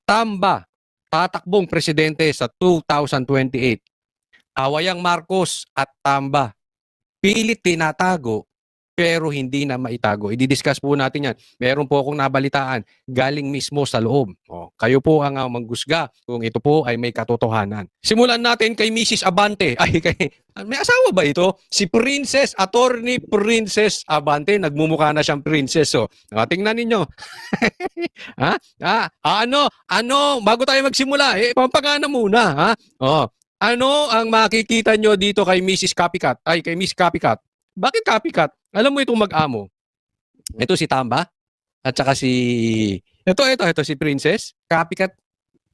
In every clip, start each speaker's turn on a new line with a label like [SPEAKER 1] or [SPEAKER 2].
[SPEAKER 1] Tamba, tatakbong presidente sa 2028. Awayang Marcos at Tamba, pilit tinatago pero hindi na maitago. I-discuss po natin yan. Meron po akong nabalitaan galing mismo sa loob. Kayo po ang manghusga kung ito po ay may katotohanan. Simulan natin kay Mrs. Abante. May asawa ba ito? Si Princess, Attorney Princess Abante. Nagmumukha na siyang princess. Tingnan ninyo. Bago tayo magsimula, pampagana muna. Ano ang makikita nyo dito kay Mrs. Copycat? Kay Miss Copycat. Bakit copycat? Alam mo itong mag-amo. Ito si Tamba at saka ito si Princess. Copycat.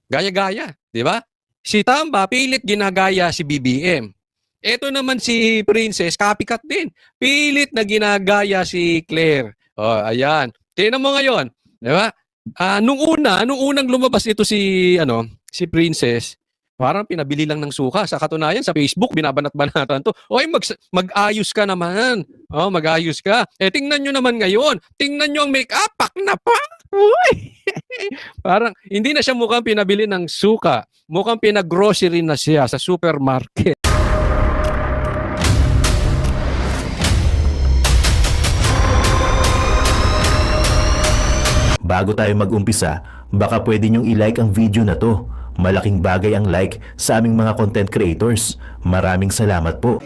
[SPEAKER 1] Gaya-gaya, di ba? Si Tamba pilit ginagaya si BBM. Ito naman si Princess, copycat din. Pilit na ginagaya si Claire. Ayan. Tingnan mo ngayon, di ba? Nung unang lumabas ito si Princess, parang pinabili lang ng suka. Sa katunayan, sa Facebook, binabanat-banatan to. Mag-ayos ka naman. Mag-ayos ka. Tingnan nyo naman ngayon. Tingnan nyo ang make-up. Pak na pa. Parang, hindi na siya mukhang pinabili ng suka. Mukhang pinag-grocery na siya sa supermarket.
[SPEAKER 2] Bago tayo mag-umpisa, baka pwede nyong i-like ang video na to. Malaking bagay ang like sa aming mga content creators. Maraming salamat po.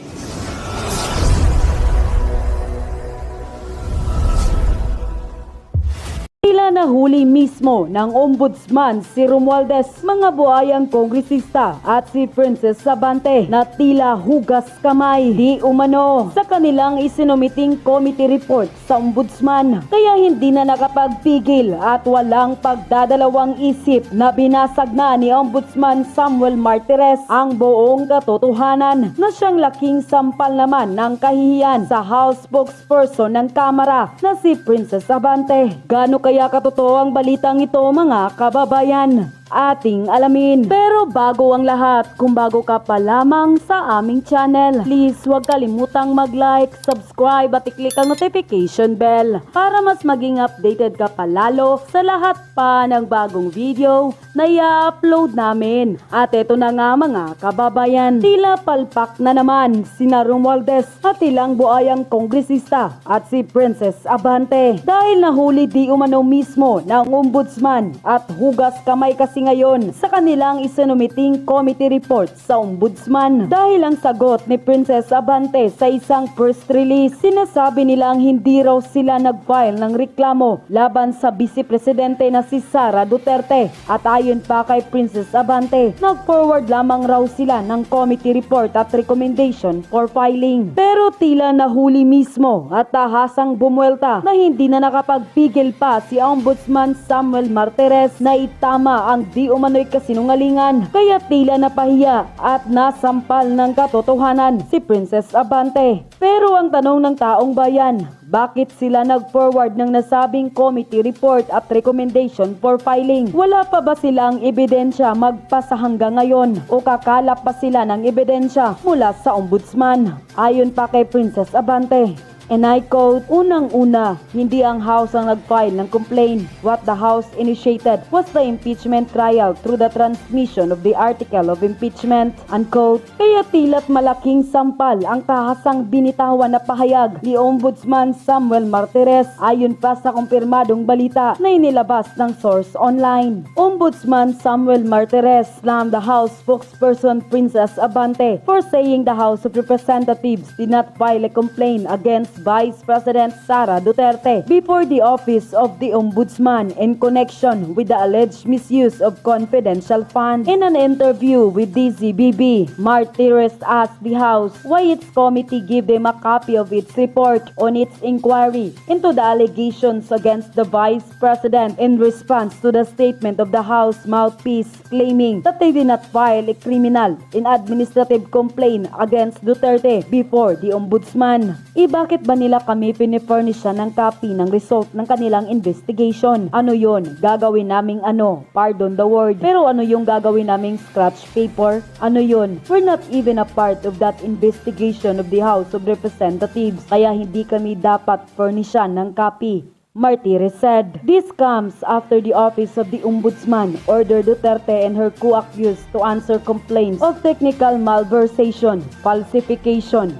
[SPEAKER 3] Tila nahuli mismo ng ombudsman si Romualdez, mga buhayang kongresista at si Princess Abante na tila hugas kamay di umano sa kanilang isinumiting committee report sa ombudsman. Kaya hindi na nakapagpigil at walang pagdadalawang isip na binasag na ni Ombudsman Samuel Martires ang buong katotohanan na siyang laking sampal naman ng kahihiyan sa House spokesperson ng Kamara na si Princess Abante. Gaano kaya katotoo ang balitang ito, mga kababayan? Ating alamin. Pero bago ang lahat, kung bago ka pa lamang sa aming channel, please huwag kalimutang mag-like, subscribe at i-click ang notification bell para mas maging updated ka palalo sa lahat pa ng bagong video na i-upload namin. At ito na nga, mga kababayan, tila palpak na naman sina Romualdez at ilang buayang kongresista at si Princess Abante dahil nahuli di umano mismo ng ombudsman at hugas kamay kasi ngayon sa kanilang isinumiting committee report sa ombudsman. Dahil ang sagot ni Princess Abante sa isang first release, sinasabi nilang hindi raw sila nag-file ng reklamo laban sa Vice Presidente na si Sara Duterte. At ayon pa kay Princess Abante, nag-forward lamang raw sila ng committee report at recommendation for filing. Pero tila nahuli mismo at tahasang bumuelta na hindi na nakapagpigil pa si Ombudsman Samuel Martires na itama ang di umano'y kasinungalingan, kaya tila napahiya at nasampal ng katotohanan si Princess Abante. Pero ang tanong ng taong bayan, bakit sila nag-forward ng nasabing committee report at recommendation for filing? Wala pa ba silang ebidensya magpasa hanggang ngayon o kakalap pa sila ng ebidensya mula sa ombudsman? Ayon pa kay Princess Abante, and I quote, unang-una, hindi ang House ang nag-file ng complaint. What the House initiated was the impeachment trial through the transmission of the article of impeachment, unquote. Kaya tila't malaking sampal ang tahasang binitawan na pahayag ni Ombudsman Samuel Martires ayon pa sa kumpirmadong balita na inilabas ng source online. Ombudsman Samuel Martires slammed the House spokesperson Princess Abante for saying the House of Representatives did not file a complaint against Vice President Sara Duterte before the Office of the Ombudsman in connection with the alleged misuse of confidential funds. In an interview with DZBB, Martires asked the House why its committee gave them a copy of its report on its inquiry into the allegations against the Vice President in response to the statement of the House mouthpiece claiming that they did not file a criminal and administrative complaint against Duterte before the Ombudsman. Bakit ba nila kami pinifurnishan ng copy ng result ng kanilang investigation? Ano yon? Gagawin naming pardon the word, pero ano yung gagawin naming scratch paper? Ano yon? We're not even a part of that investigation of the House of Representatives, kaya hindi kami dapat furnishan ng copy. Martires said. This comes after the Office of the Ombudsman ordered Duterte and her co-accused to answer complaints of technical malversation, falsification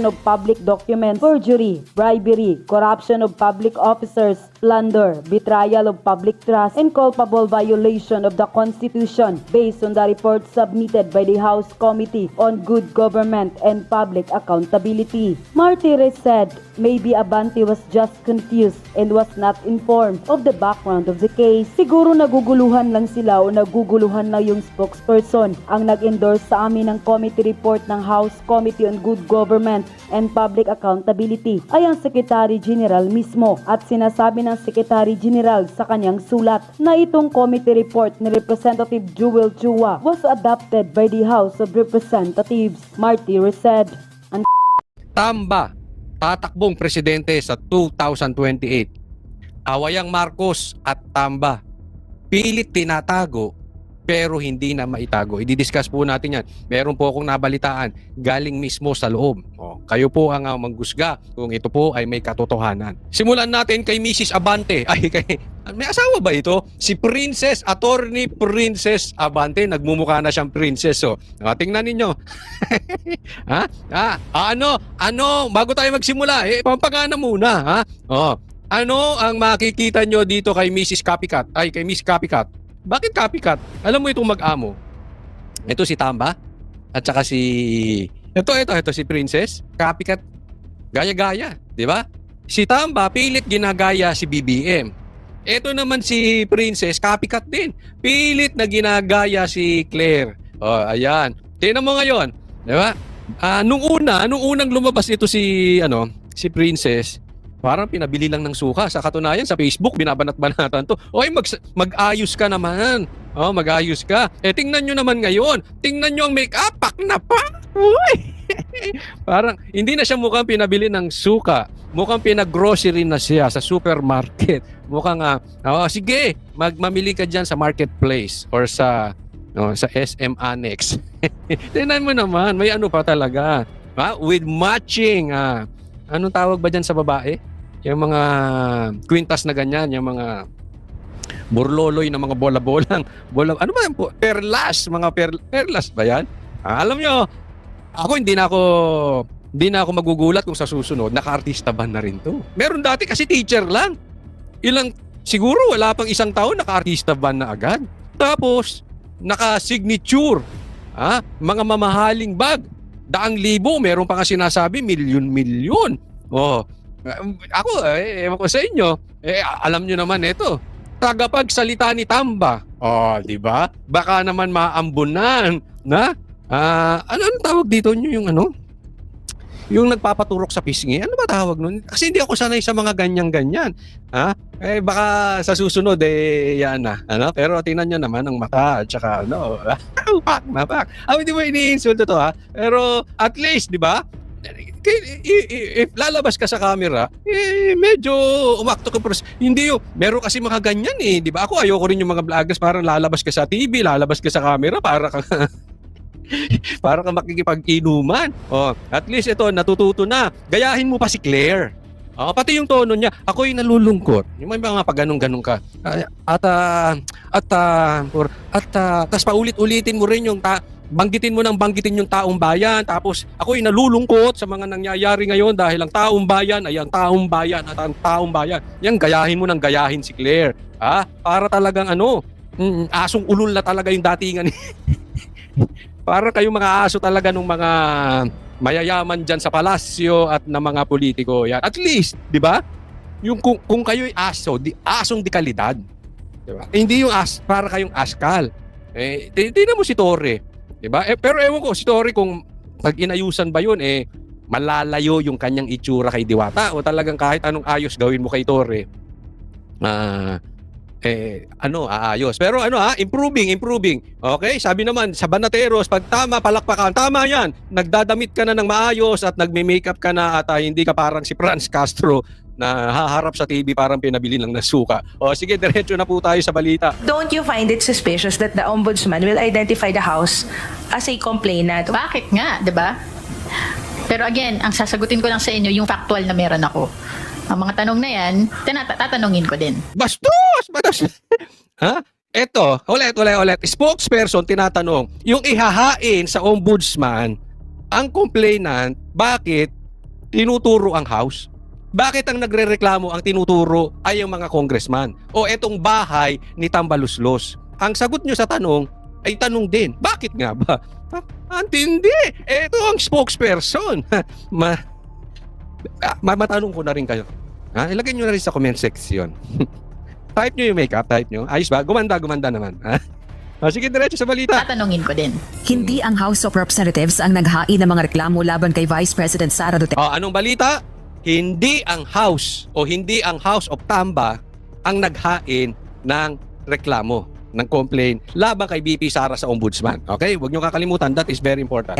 [SPEAKER 3] of public documents, perjury, bribery, corruption of public officers, plunder, betrayal of public trust, and culpable violation of the Constitution based on the report submitted by the House Committee on Good Government and Public Accountability. Martires said maybe Abante was just confused and was not informed of the background of the case. Siguro naguguluhan lang sila o naguguluhan lang yung spokesperson. Ang nag-endorse sa amin ng committee report ng House Committee on Good Government and Public Accountability ay ang Secretary General mismo at sinasabi ng Secretary General sa kanyang sulat na itong committee report ni Representative Jewel Chua was adopted by the House of Representatives. Martires said.
[SPEAKER 1] Tamba, tatakbong presidente sa 2028. Awayang Marcos at Tamba. Pilit tinatago pero hindi na maitago. I-discuss po natin yan. Meron po akong nabalitaan galing mismo sa loob. Kayo po ang manggusga kung ito po ay may katotohanan. Simulan natin kay Mrs. Abante. May asawa ba ito? Si Princess, Attorney Princess Abante. Nagmumukha na siyang princess. Tingnan ninyo. Bago tayo magsimula, pampagana muna. Ano ang makikita nyo dito kay Mrs. Copycat? Kay Miss Copycat. Bakit copycat? Alam mo itong mag-amo? Ito si Tamba at saka ito si Princess. Copycat. Gaya-gaya, di ba? Si Tamba pilit ginagaya si BBM. Ito naman si Princess, copycat din. Pilit na ginagaya si Claire. Ayan. Tingnan mo ngayon, di ba? Nung unang lumabas ito si Princess, parang pinabili lang ng suka. Sa katunayan, sa Facebook, binabanat-banatan to. Mag-ayos ka naman. Mag-ayos ka. Tingnan nyo naman ngayon. Tingnan nyo ang make-up. Pak na pak. Parang, hindi na siya mukhang pinabili ng suka. Mukhang pinag-grocery na siya sa supermarket. Mukhang, sige, mamili ka dyan sa marketplace or sa SM Annex. Tingnan mo naman, may ano pa talaga. With matching, anong tawag ba dyan sa babae? Yung mga kwintas na ganyan, yung mga burloloy na mga bola-bolang. Ano ba yung perlas? Mga perlas ba yan? Alam nyo, hindi na ako magugulat kung sa susunod, naka-artista ban na rin to. Meron dati kasi teacher lang. Siguro wala pang isang taon, naka-artista ban na agad. Tapos, naka-signature. Mga mamahaling bag. 100,000, meron pa nga sinasabi, milyon-milyon. Ako, ewan ko sa inyo, alam nyo naman ito. Tagapagsalita ni Tamba. Di ba? Baka naman maambunan na. Ano tawag dito nyo yung yung nagpapaturok sa pisngi? Ano ba tawag nun? Kasi hindi ako sanay sa mga ganyan-ganyan. Baka sa susunod, yan na. Pero tingnan nyo naman ang mata at saka, pak. Hindi mo iniinsulto to, Pero at least, di ba? If lalabas ka sa camera, medyo umakto ka. Hindi yun. Meron kasi mga ganyan di ba? Ako ayoko rin yung mga vloggers parang lalabas ka sa TV, lalabas ka sa camera para ka makikipag-inuman. At least ito, natututo na. Gayahin mo pa si Claire. Pati yung tono niya, ako'y nalulungkot. Yung may mga pag-ganong-ganong ka. Tas paulit-ulitin mo rin yung banggitin yung taong bayan. Tapos ako'y nalulungkot sa mga nangyayari ngayon dahil ang taong bayan ay ang taong bayan at ang taong bayan. Yan, gayahin mo ng gayahin si Claire. Para talagang asong ulul na talaga yung datingan. Para kayong mga aso talaga ng mga mayayaman dyan sa palasyo at ng mga politiko. Yan. At least, di ba? Yung kung kayo'y asong di kalidad. Di ba? Hindi yung para kayong askal. Tingnan mo si Torre. Diba? Pero ewan ko, si Torre kung pag-inayusan ba yun, malalayo yung kanyang itsura kay Diwata o talagang kahit anong ayos gawin mo kay Torre, aayos. Pero improving. Okay? Sabi naman, sa Banateros, pag tama, palakpakan. Tama yan. Nagdadamit ka na ng maayos at nagme-makeup ka na at hindi ka parang si Franz Castro na haharap sa TV parang pinabili lang ng suka. Sige, diretso na po tayo sa balita.
[SPEAKER 4] Don't you find it suspicious that the ombudsman will identify the House as a complainant?
[SPEAKER 5] Bakit nga, 'di ba? Pero again, ang sasagutin ko lang sa inyo yung factual na meron ako. Ang mga tanong na yan, tatanungin ko din.
[SPEAKER 1] Bastos! Ha? Eto, ulit. Spokesperson tinatanong, yung ihahain sa ombudsman, ang complainant, bakit tinuturo ang House? Bakit ang nagrereklamo ang tinuturo ay yung mga congressman? O etong bahay ni Tambaluslos? Ang sagot nyo sa tanong ay tanong din, bakit nga ba? Antindi! Eto ang spokesperson. Matanong ko na rin kayo. Ha? Ilagay nyo na rin sa comment section. Type nyo yung makeup, type nyo. Ayos ba? Gumanda naman. Ha? Sige, diretso sa balita.
[SPEAKER 5] Tatanungin ko din.
[SPEAKER 6] Hindi ang House of Representatives ang naghain ng mga reklamo laban kay Vice President Sara Duterte.
[SPEAKER 1] Anong balita? Hindi ang House o hindi ang House of Tamba ang naghain ng reklamo, ng complaint laban kay VP Sara sa Ombudsman. Okay? Huwag nyo kakalimutan. That is very important.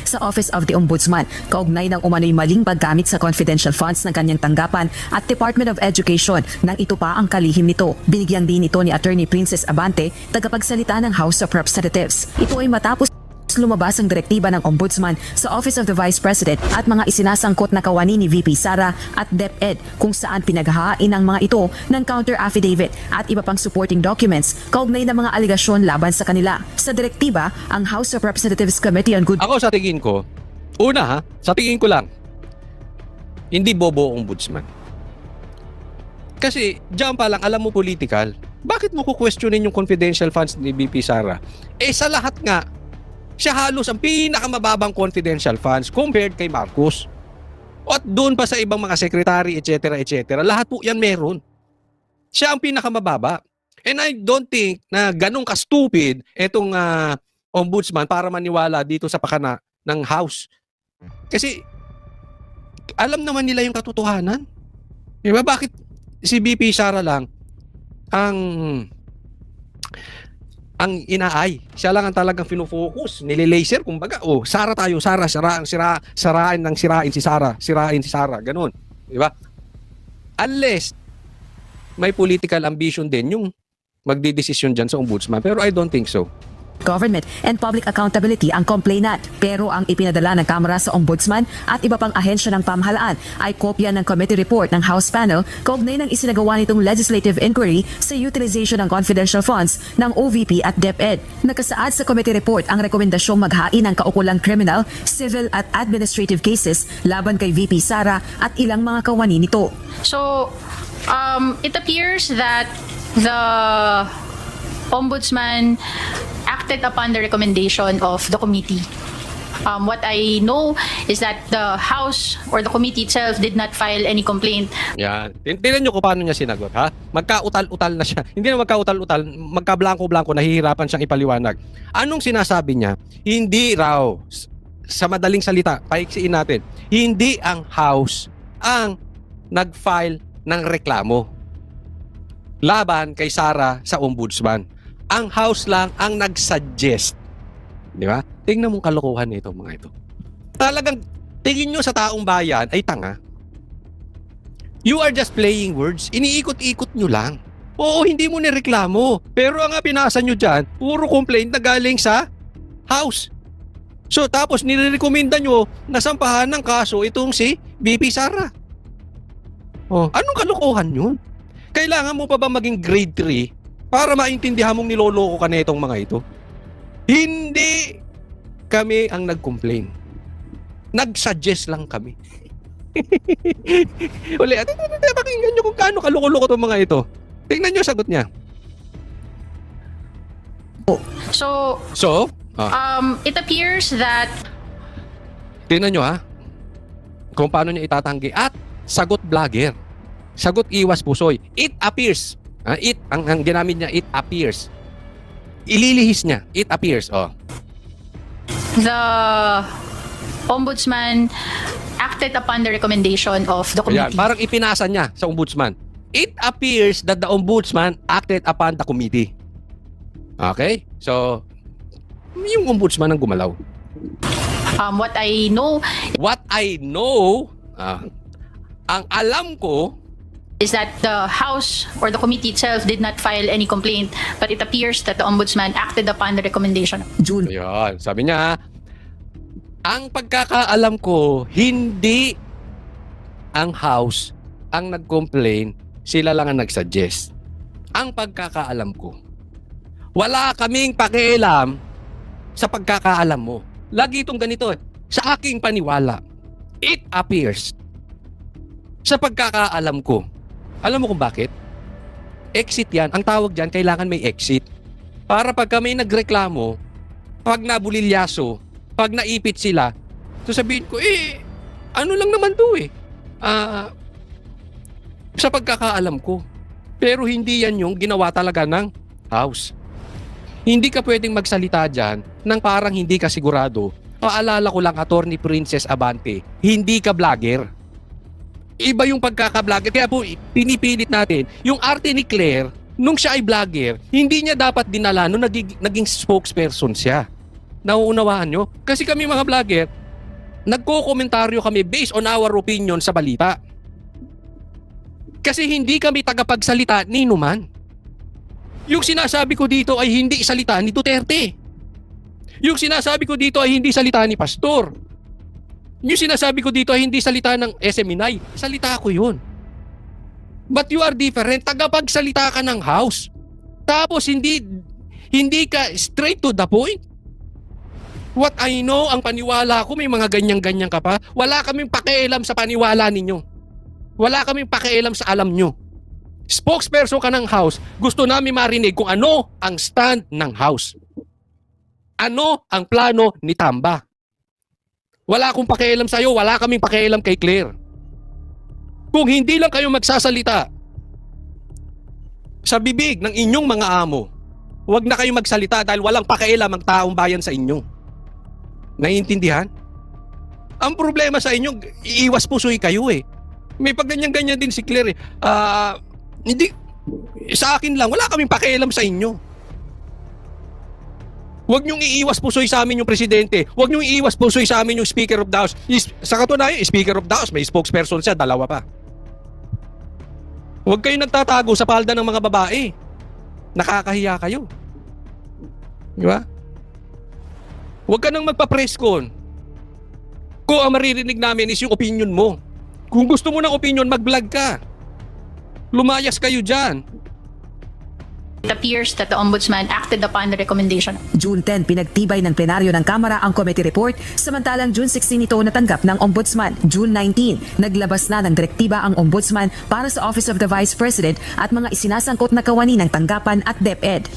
[SPEAKER 6] Sa Office of the Ombudsman, kaugnay ng umano'y maling paggamit sa confidential funds ng kanyang tanggapan at Department of Education nang ito pa ang kalihim nito. Binigyang din ito ni Attorney Princess Abante, tagapagsalita ng House of Representatives. Ito ay matapos lumabas ang direktiba ng Ombudsman sa Office of the Vice President at mga isinasangkot na kawani ni VP Sara at DepEd kung saan pinaghahain ang mga ito ng counter affidavit at iba pang supporting documents kaugnay ng mga aligasyon laban sa kanila. Sa direktiba, ang House of Representatives Committee on Good
[SPEAKER 1] Ako sa tingin ko, sa tingin ko lang, hindi bobo ang Ombudsman. Kasi diyan pa lang, alam mo political, bakit mo kukwestiyonin yung confidential funds ni VP Sara? Sa lahat nga, siya halos ang pinakamababang confidential funds compared kay Marcos. At doon pa sa ibang mga secretary, etc. Lahat po yan meron. Siya ang pinakamababa. And I don't think na ganun ka-stupid itong ombudsman para maniwala dito sa pakana ng House. Kasi alam naman nila yung katotohanan. Diba? Bakit si VP Sara lang ang inaay? Siya lang ang talagang fino-focus, nililaser, kumbaga, Sara tayo, sirain si Sara, ganun. Di ba? Unless may political ambition din yung magdidesisyon dyan sa ombudsman. Pero I don't think so.
[SPEAKER 6] Government and Public Accountability ang complainant. Pero ang ipinadala ng Kamara sa Ombudsman at iba pang ahensya ng pamahalaan ay kopya ng committee report ng House panel kaugnay ng isinagawa nitong legislative inquiry sa utilization ng confidential funds ng OVP at DepEd. Nakasaad sa committee report ang rekomendasyong maghain ng kaukulang criminal, civil at administrative cases laban kay VP Sara at ilang mga kawani nito.
[SPEAKER 5] So, it appears that the Ombudsman acted upon the recommendation of the committee. What I know is that the House or the committee itself did not file any complaint.
[SPEAKER 1] Yan. Tingnan nyo kung paano niya sinagot, ha? Magkautal-utal na siya. Hindi na magkautal-utal, magka-blanco-blanco, nahihirapan siyang ipaliwanag. Anong sinasabi niya? Hindi raw, sa madaling salita, paiksiin natin, hindi ang House ang nag-file ng reklamo laban kay Sara sa Ombudsman. Ang House lang ang nag-suggest. Di ba? Tingnan mong kalokohan nito, mga ito. Talagang tingin nyo sa taong bayan ay tanga. You are just playing words. Iniikot-ikot nyo lang. Oo, hindi mo nireklamo. Pero ang pinasa nyo dyan, puro complaint na galing sa House. So, tapos nirekomenda nyo na sampahan ng kaso itong si VP Sara. Anong kalokohan yun? Kailangan mo pa ba maging grade 3 para maintindihan mong niloloko ka na itong mga ito? Hindi kami ang nag-complain. Nag-suggest lang kami. Ulit, pakinggan nyo kung kaano kaloko-loko itong mga ito. Tingnan nyo sagot niya.
[SPEAKER 5] So, it appears that
[SPEAKER 1] Tingnan nyo, ha? Kung paano niya itatanggi. At sagot vlogger. Sagot iwas pusoy. It appears. Ang ginamit niya, it appears. Ililihis niya, it appears.
[SPEAKER 5] the Ombudsman acted upon the recommendation of the
[SPEAKER 1] Ayan,
[SPEAKER 5] committee.
[SPEAKER 1] parang ipinasa niya sa ombudsman. It appears that the ombudsman acted upon the committee. Okay? So, yung ombudsman ang gumalaw.
[SPEAKER 5] What I know
[SPEAKER 1] What I know, ang alam ko,
[SPEAKER 5] is that the House or the committee itself did not file any complaint, but it appears that the Ombudsman acted upon the recommendation.
[SPEAKER 6] June
[SPEAKER 1] ayan, sabi niya, ang pagkakaalam ko, hindi ang House ang nag-complain, sila lang ang nag-suggest. Ang pagkakaalam ko, wala kaming pakialam sa pagkakaalam mo. Lagi itong ganito, sa aking paniwala, it appears, sa pagkakaalam ko, alam mo kung bakit? Exit yan. Ang tawag dyan, kailangan may exit. Para pag kami nagreklamo, pag nabulilyaso, pag naipit sila, so sabihin ko, ano lang naman to sa pagkakaalam ko. Pero hindi yan yung ginawa talaga ng House. Hindi ka pwedeng magsalita dyan nang parang hindi ka sigurado. Paalala ko lang, Attorney Princess Abante, hindi ka vlogger. Iba yung pagkaka-vlogger. Kaya po, pinipilit natin, yung arte ni Claire, nung siya ay vlogger, hindi niya dapat dinala nung naging spokesperson siya. Nauunawaan nyo? Kasi kami mga vlogger, nagko-komentaryo kami based on our opinion sa balita. Kasi hindi kami tagapagsalita ni Numan. Yung sinasabi ko dito ay hindi salita ni Duterte. Yung sinasabi ko dito ay hindi salita ni Pastor. Yung sinasabi ko dito ay hindi salita ng SMNI. Salita ko yun. But you are different. Tagapagsalita ka ng House. Tapos hindi ka straight to the point. What I know, ang paniwala ko, may mga ganyan-ganyan ka pa. Wala kaming pakialam sa paniwala ninyo. Wala kaming pakialam sa alam nyo. Spokesperson ka ng House, gusto namin marinig kung ano ang stand ng House. Ano ang plano ni Tamba? Wala akong pakialam sa'yo, wala kaming pakialam kay Claire. Kung hindi lang kayo magsasalita sa bibig ng inyong mga amo, huwag na kayo magsalita dahil walang pakialam ang taong bayan sa inyo. Naiintindihan? Ang problema sa inyo, iiwas pusoy kayo May pagganyan-ganyan din si Claire hindi, sa akin lang, wala kaming pakialam sa inyo. Huwag niyong iiwas pusoy sa amin yung presidente. Huwag niyong iiwas pusoy sa amin yung Speaker of the House. Sa katunayan, Speaker of the House, may spokesperson siya, dalawa pa. Huwag kayong nagtatago sa palda ng mga babae. Nakakahiya kayo. Di ba? Huwag ka nang magpa-press con. Kung ang maririnig namin is yung opinion mo. Kung gusto mo ng opinion, mag-vlog ka. Lumayas kayo dyan.
[SPEAKER 5] It appears that the Ombudsman acted upon the recommendation.
[SPEAKER 6] June 10, pinagtibay ng plenaryo ng Kamara ang committee report, samantalang June 16 ito natanggap ng Ombudsman. June 19, naglabas na ng direktiba ang Ombudsman para sa Office of the Vice President at mga isinasangkot na kawani ng tanggapan at DepEd.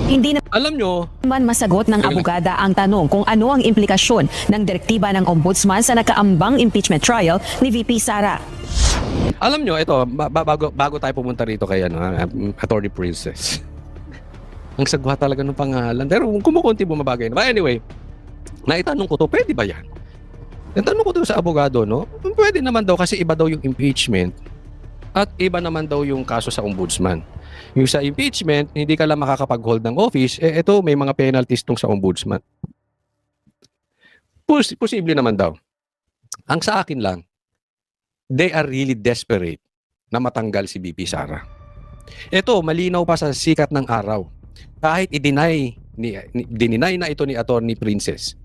[SPEAKER 6] Hindi
[SPEAKER 1] Alam nyo,
[SPEAKER 6] naman masagot ng abogada ang tanong kung ano ang implikasyon ng direktiba ng Ombudsman sa nakaambang impeachment trial ni VP Sara.
[SPEAKER 1] alam nyo, ito, bago tayo pumunta rito kay Attorney Princess. Ang sagwa talaga ng pangalan. Pero kumukunti bumabagay na. But anyway, naitanong ko to, pwede ba yan? Natanong ko to sa abogado, no? Pwede naman daw kasi iba daw yung impeachment at iba naman daw yung kaso sa ombudsman. Yung sa impeachment, hindi ka lang makakapag-hold ng office, ito may mga penalties tong sa ombudsman. Posible naman daw. Ang sa akin lang, they are really desperate na matanggal si VP Sara. Ito, malinaw pa sa sikat ng araw. Kahit i-deny na ito ni Attorney Princess,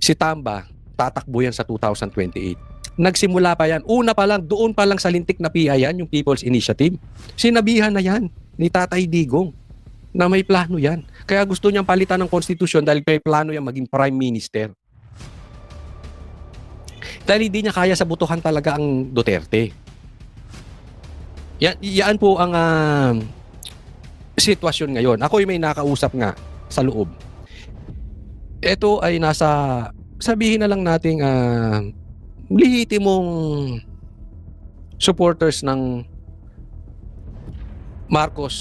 [SPEAKER 1] si Tamba, tatakbo yan sa 2028. Nagsimula pa yan. Una pa lang, doon pa lang sa lintik na PI yan, yung People's Initiative. Sinabihan na yan ni Tatay Digong na may plano yan. Kaya gusto niyang palitan ng konstitusyon dahil may plano yan maging Prime Minister. Dahil hindi niya kaya sa butuhan talaga ang Duterte. Yan po ang sitwasyon ngayon. Ako may nakausap nga sa loob. Ito ay nasa, sabihin na lang nating lehitimong supporters ng Marcos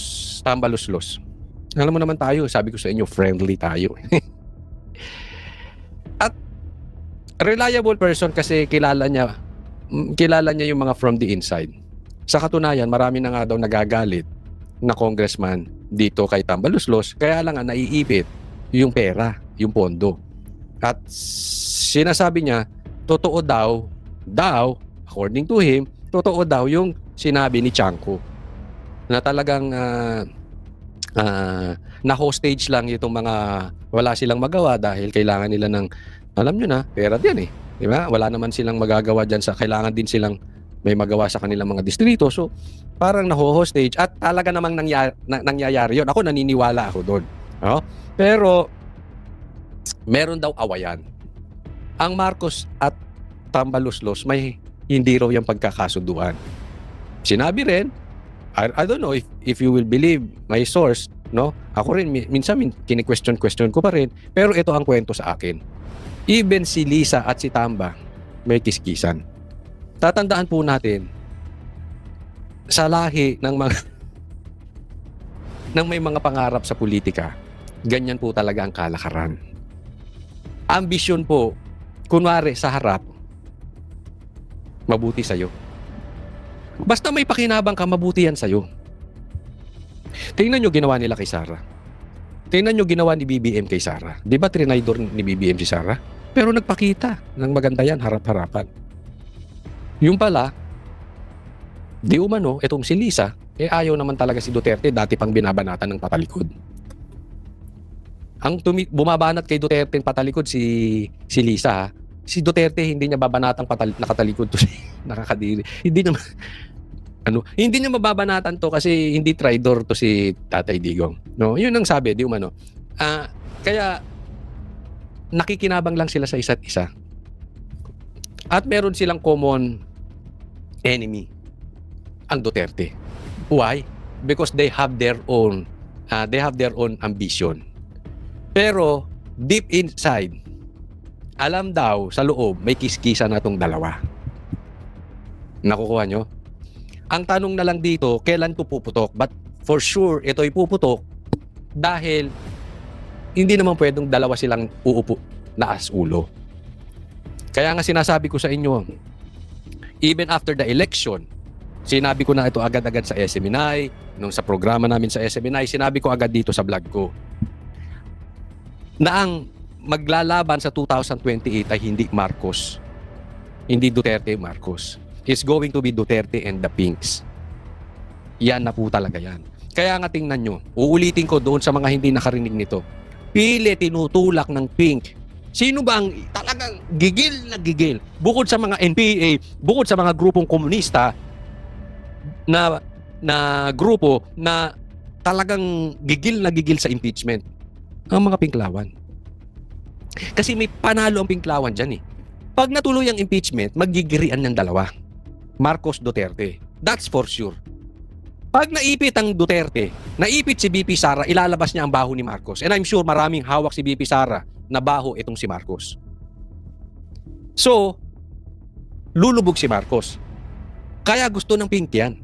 [SPEAKER 1] Tambaluslos. Alam mo naman tayo, sabi ko sa inyo, friendly tayo. At reliable person kasi kilala niya yung mga from the inside. Sa katunayan, marami na nga daw nagagalit na congressman dito kay Tambaluslos, kaya lang nga naiipit yung pera, yung pondo. At sinasabi niya, totoo daw, according to him, totoo daw yung sinabi ni Chanco na talagang na-hostage lang itong mga wala silang magawa dahil kailangan nila ng, alam nyo na, pera din Di ba? Wala naman silang magagawa dyan sa kailangan din silang may magawa sa kanilang mga distrito. So, parang naho-hostage at talaga namang nangyayari yun. Ako naniniwala ako doon. No? Pero, meron daw awayan. Ang Marcos at Tambaluslos may hindi raw yung pagkakasunduan. Sinabi rin, I don't know if you will believe my source, no? Ako rin, minsan kini-question ko pa rin, pero ito ang kwento sa akin. Even si Lisa at si Tamba, may kiskisan. Tatandaan po natin, sa lahi ng mga ng may mga pangarap sa politika, ganyan po talaga ang kalakaran. Ambisyon po, kunwari sa harap, mabuti sa'yo. Basta may pakinabang ka, mabuti yan sa'yo. Tingnan nyo ginawa nila kay Sara. Tingnan nyo ginawa ni BBM kay Sara. Di ba trinaydor ni BBM si Sara? Pero nagpakita ng maganda yan, harap-harapan. Yung pala, di umano, itong si Lisa, ayaw naman talaga si Duterte, dati pang binabanatan ng patalikod. Ang bumabanat kay Duterte patalikod si Lisa, ha? Si Duterte hindi niya babanatang nakatalikod to nakakadiri. Hindi niya mababanatan to kasi hindi traidor to si Tatay Digong. No, 'yun ang sabi, di umano. Kaya nakikinabang lang sila sa isa't isa. At meron silang common enemy, ang Duterte. Why? Because they have their own ambition. Pero deep inside, alam daw sa loob may kiskisa na tong dalawa. Nakukuha nyo? Ang tanong na lang dito, kailan to puputok? But for sure, ito'y puputok dahil hindi naman pwedeng dalawa silang uupo na as ulo. Kaya nga sinasabi ko sa inyo, even after the election, sinabi ko na ito agad-agad sa SMNI, nung sa programa namin sa SMNI, sinabi ko agad dito sa vlog ko, na ang maglalaban sa 2028 ay hindi Marcos, hindi Duterte Marcos. It's going to be Duterte and the Pinks. Yan na po talaga yan. Kaya nga tingnan nyo, uulitin ko doon sa mga hindi nakarinig nito. Pili tinutulak ng Pink. Sino ba ang talagang gigil na gigil? Bukod sa mga NPA, bukod sa mga grupong komunista na grupo na talagang gigil na gigil sa impeachment. Ang mga Pinklawan. Kasi may panalo ang Pinklawan dyan eh. Pag natuloy ang impeachment, magigirian ng dalawa. Marcos Duterte. That's for sure. Pag naipit ang Duterte, naipit si BP Sara, ilalabas niya ang baho ni Marcos. And I'm sure maraming hawak si BP Sara na baho itong si Marcos. So, lulubog si Marcos. Kaya gusto ng Pink yan.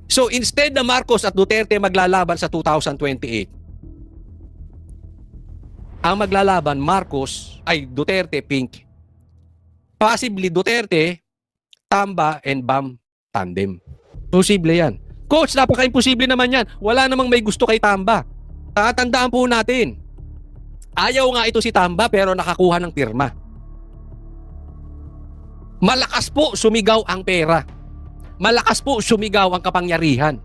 [SPEAKER 1] So, instead na Marcos at Duterte maglalaban sa 2028, ang maglalaban Duterte, Pink. Possibly Duterte, Tamba, and Bam tandem. Posible yan. Coach, napaka-imposible naman yan. Wala namang may gusto kay Tamba. Tatandaan po natin. Ayaw nga ito si Tamba pero nakakuha ng pirma. Malakas po sumigaw ang pera. Malakas po sumigaw ang kapangyarihan.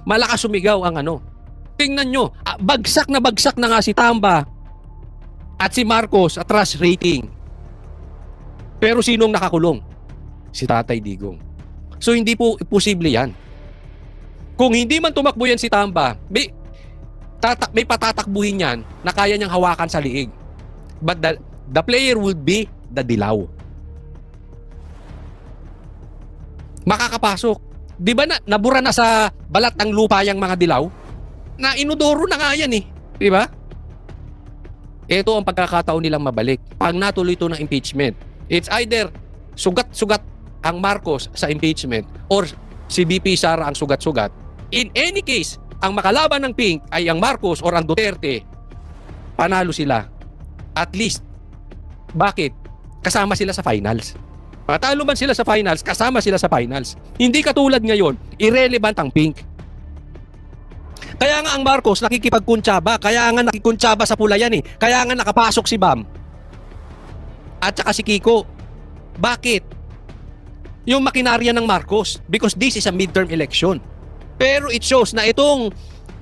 [SPEAKER 1] Malakas sumigaw ang ano. Tingnan nyo, bagsak na nga si Tamba at si Marcos at trust rating. Pero sinong nakakulong? Si Tatay Digong. So hindi po posible yan. Kung hindi man tumakbo yan si Tamba, may patatakbuhin yan na kaya niyang hawakan sa liig. But the player would be the Dilaw. Makakapasok. Di ba nabura na sa balat ng lupa yung mga Dilaw? Na inodoro na nga yan eh. Di ba? Ito ang pagkakataon nilang mabalik. Pag natuloy ito ng impeachment, it's either sugat-sugat ang Marcos sa impeachment or si BP Sara ang sugat-sugat. In any case, ang makalaban ng Pink ay ang Marcos or ang Duterte. Panalo sila. At least. Bakit? Kasama sila sa finals. Matalo man sila sa finals, kasama sila sa finals. Hindi katulad ngayon, irrelevant ang Pink. Kaya nga ang Marcos nakikipagkuntsaba, kaya nga nakikuntsaba sa pula yan eh. Kaya nga nakapasok si Bam. At saka si Kiko. Bakit? Yung makinarya ng Marcos, because this is a midterm election. Pero it shows na itong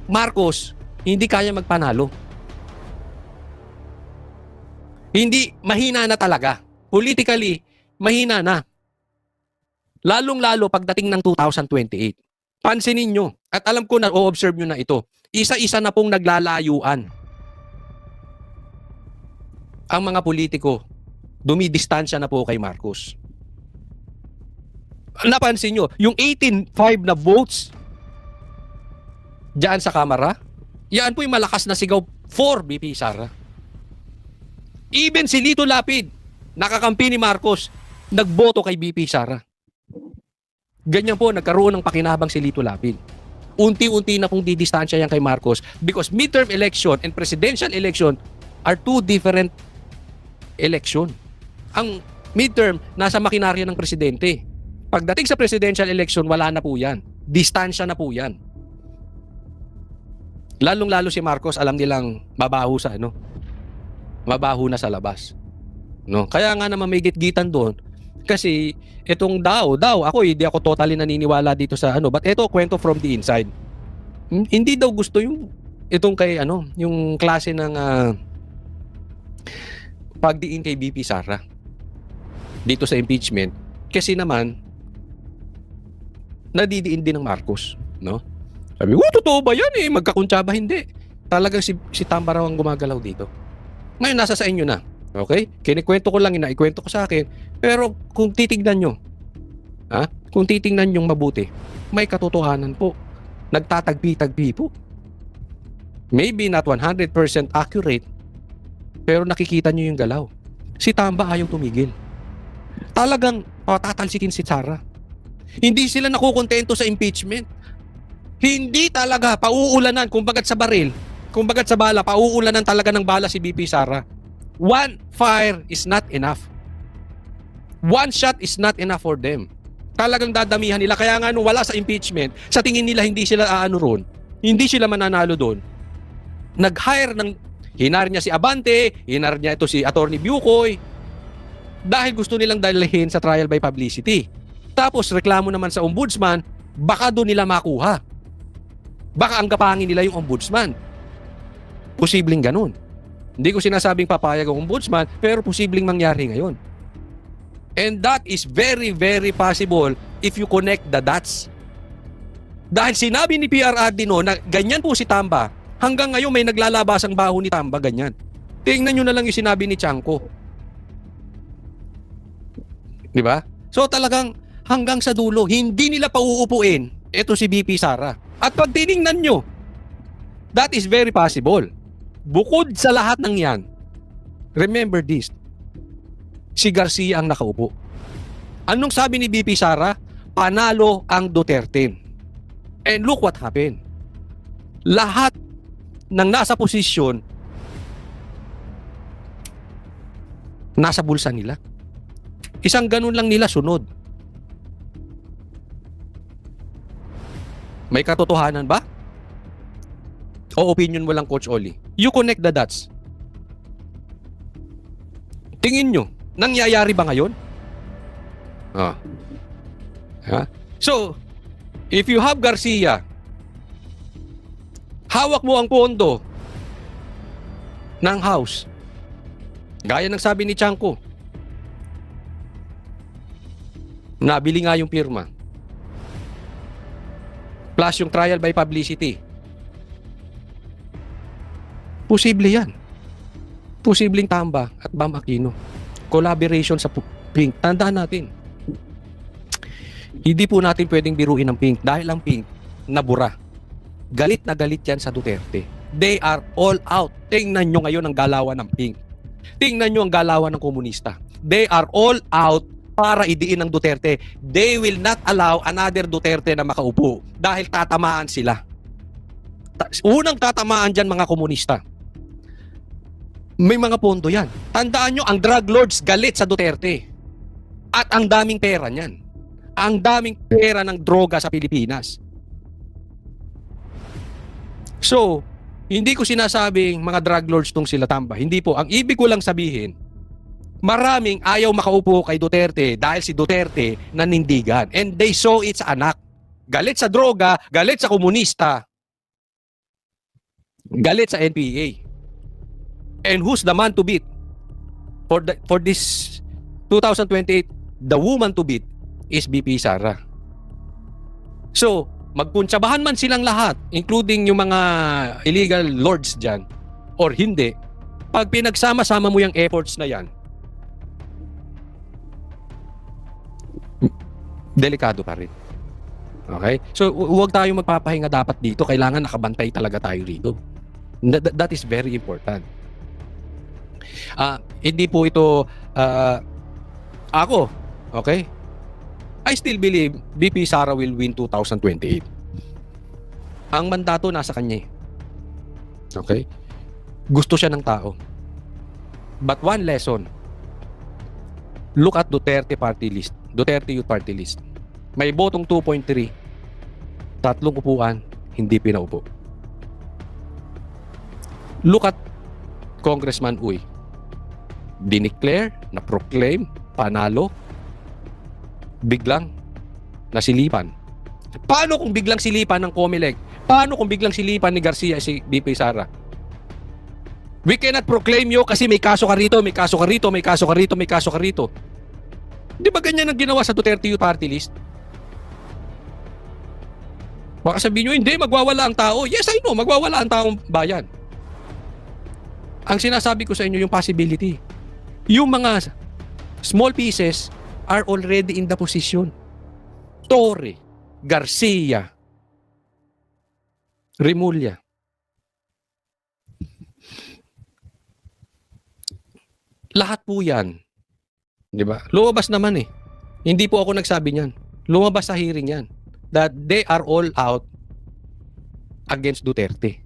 [SPEAKER 1] Marcos hindi kaya magpanalo. Hindi, mahina na talaga. Politically, mahina na. Lalong-lalo pagdating ng 2028. Pansinin nyo, at alam ko na o-observe nyo na ito, isa-isa na pong naglalayuan ang mga politiko, dumidistansya na po kay Marcos. Napansin nyo, yung 18-5 na votes diyan sa Kamara, yan po yung malakas na sigaw for BP Sara. Even si Lito Lapid, nakakampi ni Marcos, nagboto kay BP Sara. Ganyan po, nagkaroon ng pakinabang si Lito Lapid. Unti-unti na pong didistansya yan kay Marcos because midterm election and presidential election are two different election. Ang midterm, nasa makinarya ng presidente. Pagdating sa presidential election, wala na po yan. Distansya na po yan. Lalong-lalo si Marcos, alam nilang mabaho sa ano? Mabaho na sa labas. No? Kaya nga naman may gitgitan doon. Kasi itong daw, ako hindi ako totally naniniwala dito sa ano, but ito kwento from the inside. Hindi daw gusto yung itong kay ano, yung klase ng pagdiin kay BP Sara dito sa impeachment kasi naman nadidiin din ng Marcos, no? Sabi, totoo ba yan eh? Magkakuntsaba hindi. Talagang si Tamba raw ang gumagalaw dito. Ngayon, nasa sa inyo na. Okay? Kinikwento ko lang, inaikwento ko sa akin. Pero kung titignan nyo, kung titignan nyo mabuti, may katotohanan po. Nagtatagpi-tagpi po. Maybe not 100% accurate, pero nakikita nyo yung galaw. Si Tamba ayaw tumigil. Talagang tatalsikin si Sara. Hindi sila nakukontento sa impeachment. Hindi talaga pauulanan, kumbagat sa baril, kumbagat sa bala, pauulanan talaga ng bala si BP Sara. One fire is not enough. One shot is not enough for them. Talagang dadamihan nila. Kaya nga nung wala sa impeachment, sa tingin nila hindi sila aano ron. Hindi sila mananalo doon. Nag-hire ng, hinar niya si Abante, hinar niya ito si Attorney Bucoy, dahil gusto nilang dalhin sa trial by publicity. Tapos reklamo naman sa ombudsman, baka doon nila makuha. Baka ang kapangin nila yung ombudsman. Posibleng ganun. Hindi ko sinasabing papayag ang ombudsman, pero posibleng mangyari ngayon. And that is very, very possible if you connect the dots. Dahil sinabi ni PRRD no, na ganyan po si Tamba, hanggang ngayon may naglalabas ang baho ni Tamba, ganyan. Tingnan nyo na lang yung sinabi ni Chanco. Di ba? So talagang hanggang sa dulo, hindi nila pauupuin ito si BP Sara. At pag tinignan nyo, that is very possible. Bukod sa lahat ng yan, remember this, si Garcia ang nakaupo. Anong sabi ni BP Sara? Panalo ang Duterte. And look what happened. Lahat ng nasa posisyon, nasa bulsa nila. Isang ganun lang nila sunod. May katotohanan ba? O opinion mo lang, Coach Oli? You connect the dots. Tingin nyo, nangyayari ba ngayon? So, if you have Garcia, hawak mo ang pondo ng House. Gaya ng sabi ni Chanco. Nabili nga yung pirma. Plus yung trial by publicity. Posible yan. Posibleng Tamba at Bam Aquino. Collaboration sa Pink. Tandaan natin. Hindi po natin pwedeng biruin ang Pink dahil ang Pink nabura. Galit na galit yan sa Duterte. They are all out. Tingnan nyo ngayon ang galawan ng Pink. Tingnan nyo ang galawan ng komunista. They are all out para idiin ng Duterte. They will not allow another Duterte na makaupo dahil tatamaan sila. Unang tatamaan dyan mga komunista. May mga pondo yan. Tandaan nyo, ang drug lords galit sa Duterte. At ang daming pera niyan. Ang daming pera ng droga sa Pilipinas. So, hindi ko sinasabing mga drug lords tong sila Tamba. Hindi po. Ang ibig ko lang sabihin, maraming ayaw makaupo kay Duterte dahil si Duterte nanindigan. And they saw it sa anak. Galit sa droga, galit sa komunista, galit sa NPA. And who's the man to beat? For this 2028, the woman to beat is BP Sara. So, magkuntsabahan man silang lahat, including yung mga illegal lords dyan, or hindi, pag pinagsama-sama mo yung efforts na yan, delikado pa rin. Okay? So, huwag tayong magpapahinga dapat dito. Kailangan nakabantay talaga tayo rito. That is very important. Hindi po ito ako. Okay? I still believe BP Sara will win 2028. Ang mandato nasa kanya. Okay? Gusto siya ng tao. But one lesson, look at Duterte party list. Duterte Youth Party List. May botong 2.3. 3 upuan, hindi pinaupo. Look at Congressman Uy. Dineclare, na-proclaim, panalo, biglang nasilipan. Paano kung biglang silipan ng Comelec? Paano kung biglang silipan ni Garcia si BP Sara? We cannot proclaim you kasi may kaso ka rito, may kaso ka rito, may kaso ka rito, may kaso ka rito. Di ba ganyan ang ginawa sa Duterte Youth Party List? Baka sabihin nyo, hindi, magwawala ang tao. Yes, I know, magwawala ang taong bayan. Ang sinasabi ko sa inyo, yung possibility. Yung mga small pieces are already in the position. Torre, Garcia, Remulla. Lahat po yan. Di ba? Lumabas naman eh. Hindi po ako nagsabi niyan. Lumabas sa hearing yan. That they are all out against Duterte.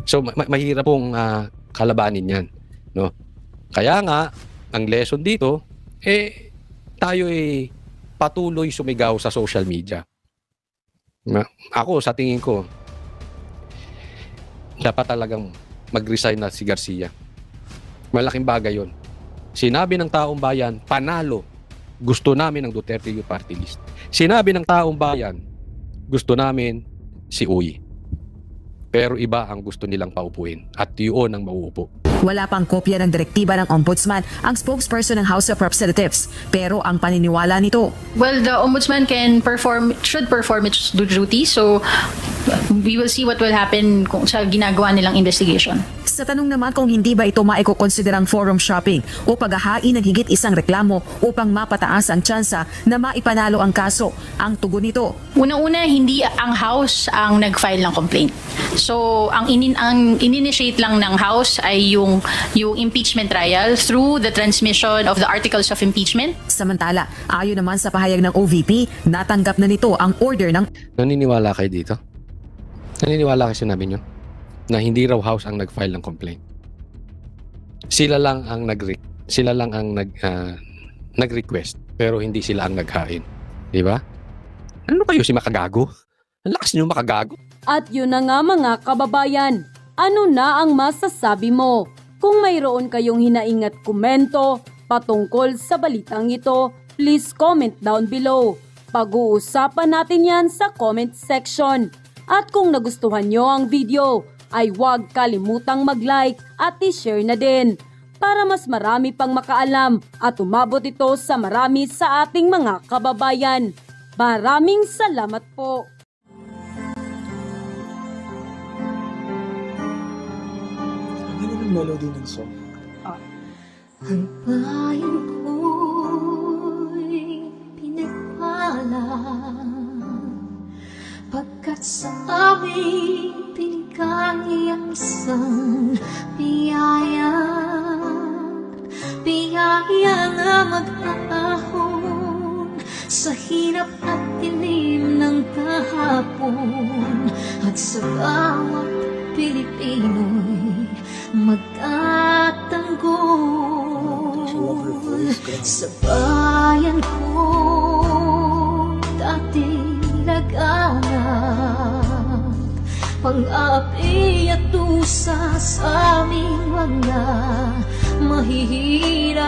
[SPEAKER 1] So, mahirap pong kalabanin yan. No? Kaya nga, ang lesson dito, tayo patuloy sumigaw sa social media. Ako, sa tingin ko, dapat talagang mag-resign na si Garcia. Malaking bagay yun. Sinabi ng taong bayan, panalo. Gusto namin ang Duterte Youth Party List. Sinabi ng taong bayan, gusto namin si Uy. Pero iba ang gusto nilang paupuin. At yun ang mauupo.
[SPEAKER 6] Wala pang kopya ng direktiba ng Ombudsman ang spokesperson ng House of Representatives. Pero ang paniniwala nito,
[SPEAKER 5] Well, the ombudsman should perform its duty. So, we will see what will happen sa ginagawa nilang investigation.
[SPEAKER 6] sa tanong naman kung hindi ba ito maikokonsiderang forum shopping o paghahain ng higit isang reklamo upang mapataas ang tsansa na maipanalo ang kaso, ang tugon nito.
[SPEAKER 5] Una-una, hindi ang House ang nag-file ng complaint. So, ang in-initiate lang ng House ay yung impeachment trial through the transmission of the articles of impeachment.
[SPEAKER 6] Samantala, ayon naman sa pahayag ng OVP, natanggap na nito ang order ng
[SPEAKER 1] Naniniwala kayo dito? Naniniwala kayo sinabi nyo? Na hindi raw House ang nag-file ng complaint. Sila lang ang nag-request pero hindi sila ang naghain. Di ba? Ano kayo si makagago? Ang lakas nyo makagago.
[SPEAKER 3] At yun na nga mga kababayan, ano na ang masasabi mo? Kung mayroon kayong hinaing at komento patungkol sa balitang ito, please comment down below. Pag-uusapan natin yan sa comment section. At kung nagustuhan nyo ang video, ay huwag kalimutang mag-like at i-share na din para mas marami pang makaalam at umabot ito sa marami sa ating mga kababayan. Maraming salamat po.
[SPEAKER 7] Ano yung melody ng song?
[SPEAKER 8] Ang bayan ko'y pinagpala pagkat sa amin binigay ang isang biyaya na mag-ahon sa hirap at dilim ng kahapon at sa bawat Pilipino'y magtatanggol sa bayan ko dating laganap pang-api at tusa sa aming mga mahihirap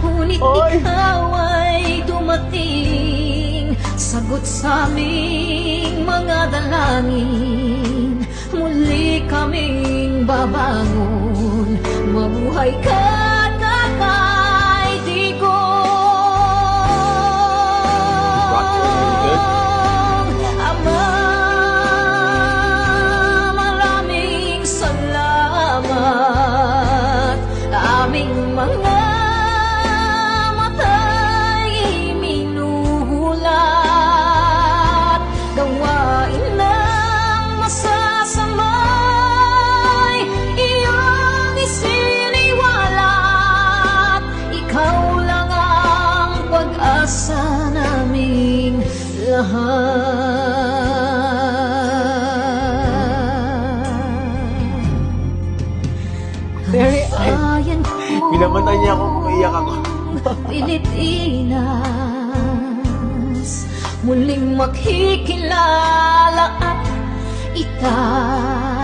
[SPEAKER 8] ngunit ikaw ay dumating sagot sa aming mga dalangin muli kaming babangon mabuhay ka
[SPEAKER 7] Pinamatan niya ako, umiiyak ako.
[SPEAKER 8] Pilipinas, muling makikilala at itataas.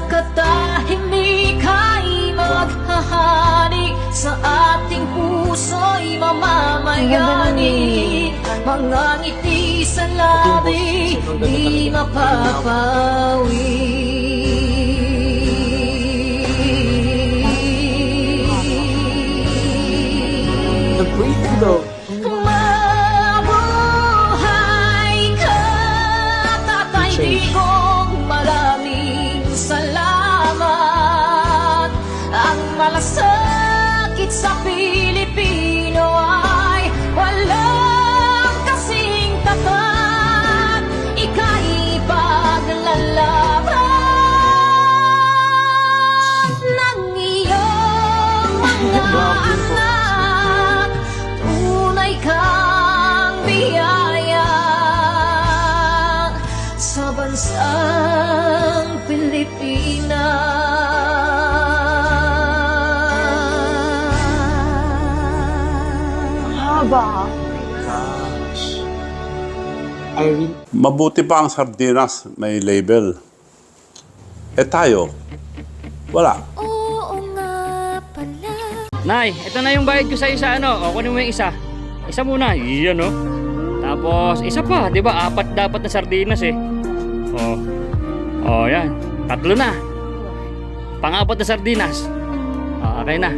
[SPEAKER 8] Katahimika'y maghahari, sa ating puso'y mamamayani. Mga ngiti sa labi, di mapapawi.
[SPEAKER 7] The breathing though.
[SPEAKER 8] Mabuhay ka, Tatay Digong, maraming salamat. Ang malasakit sa Pilipino ay walang kasing tapat. Ika'y paglalaban ng iyong mga anak. Tunay kang biyaya sa bansang Pilipinas.
[SPEAKER 3] Haba.
[SPEAKER 7] Gosh. Irene,
[SPEAKER 9] Mabuti pa ang sardinas, may label. Eh tayo, wala.
[SPEAKER 10] Nay, ito na yung bayad ko sa isa, ano? O, kunin mo yung isa. Isa muna, iyan, no? Tapos, isa pa, di ba? 4 dapat na sardinas, eh. Yan. 3 na. Pang-4 na sardinas. Okay na.